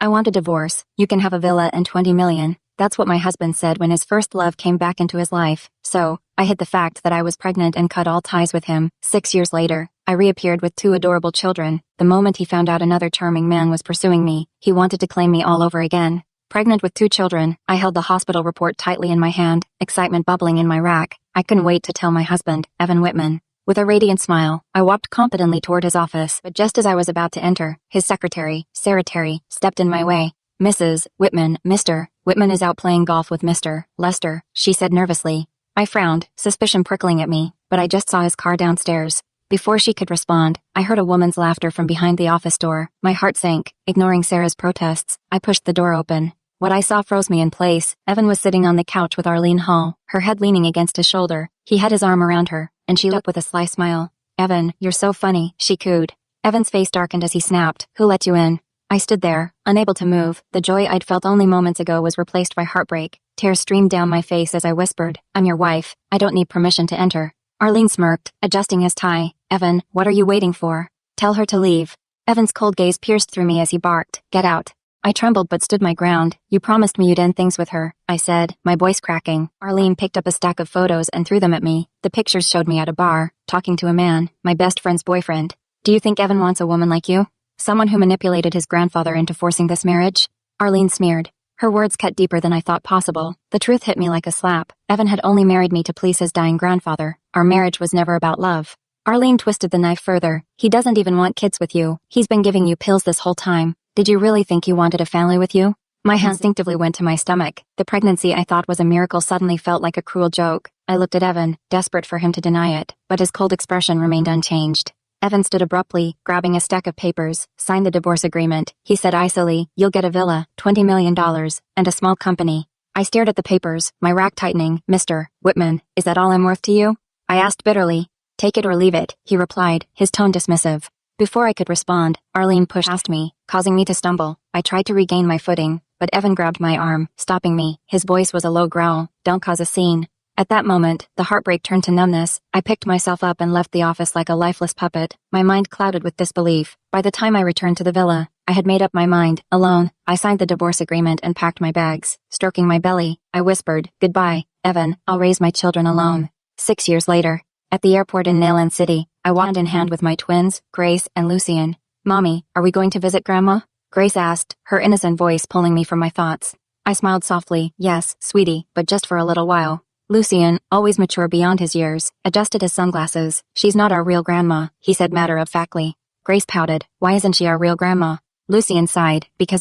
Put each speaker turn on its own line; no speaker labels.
I want a divorce. You can have a villa and 20 million. That's what my husband said when his first love came back into his life. So, I hid the fact that I was pregnant and cut all ties with him. 6 years later, I reappeared with 2 adorable children. The moment he found out another charming man was pursuing me, he wanted to claim me all over again. Pregnant with 2 children, I held the hospital report tightly in my hand, excitement bubbling in my rack. I couldn't wait to tell my husband, Evan Whitman. With a radiant smile, I walked confidently toward his office, but just as I was about to enter, his secretary, Sarah Terry, stepped in my way. Mrs. Whitman, Mr. Whitman is out playing golf with Mr. Lester, she said nervously. I frowned, suspicion prickling at me, but I just saw his car downstairs. Before she could respond, I heard a woman's laughter from behind the office door. My heart sank. Ignoring Sarah's protests, I pushed the door open. What I saw froze me in place. Evan was sitting on the couch with Arlene Hall, her head leaning against his shoulder. He had his arm around her, and she looked up with a sly smile. Evan, you're so funny, she cooed. Evan's face darkened as he snapped, who let you in? I stood there, unable to move. The joy I'd felt only moments ago was replaced by heartbreak. Tears streamed down my face as I whispered, I'm your wife. I don't need permission to enter. Arlene smirked, adjusting his tie. Evan, what are you waiting for? Tell her to leave. Evan's cold gaze pierced through me as he barked, get out. I trembled but stood my ground. You promised me you'd end things with her, I said, my voice cracking. Arlene picked up a stack of photos and threw them at me. The pictures showed me at a bar, talking to a man, my best friend's boyfriend. Do you think Evan wants a woman like you? Someone who manipulated his grandfather into forcing this marriage? Arlene sneered. Her words cut deeper than I thought possible. The truth hit me like a slap. Evan had only married me to please his dying grandfather. Our marriage was never about love. Arlene twisted the knife further. He doesn't even want kids with you. He's been giving you pills this whole time. Did you really think he wanted a family with you? My hand instinctively went to my stomach. The pregnancy I thought was a miracle suddenly felt like a cruel joke. I looked at Evan, desperate for him to deny it, but his cold expression remained unchanged. Evan stood abruptly, grabbing a stack of papers, signed the divorce agreement. He said icily, you'll get a villa, $20 million, and a small company. I stared at the papers, my rack tightening. Mr. Whitman, is that all I'm worth to you? I asked bitterly. Take it or leave it, he replied, his tone dismissive. Before I could respond, Arlene pushed past me, causing me to stumble. I tried to regain my footing, but Evan grabbed my arm, stopping me. His voice was a low growl, don't cause a scene. At that moment, the heartbreak turned to numbness. I picked myself up and left the office like a lifeless puppet, my mind clouded with disbelief. By the time I returned to the villa, I had made up my mind. Alone, I signed the divorce agreement and packed my bags. Stroking my belly, I whispered, goodbye, Evan, I'll raise my children alone. 6 years later, at the airport in Nayland City, I walked in hand with my twins, Grace and Lucien. Mommy, are we going to visit Grandma? Grace asked, her innocent voice pulling me from my thoughts. I smiled softly, yes, sweetie, but just for a little while. Lucien, always mature beyond his years, adjusted his sunglasses. She's not our real grandma, he said matter-of-factly. Grace pouted, why isn't she our real grandma? Lucien sighed, because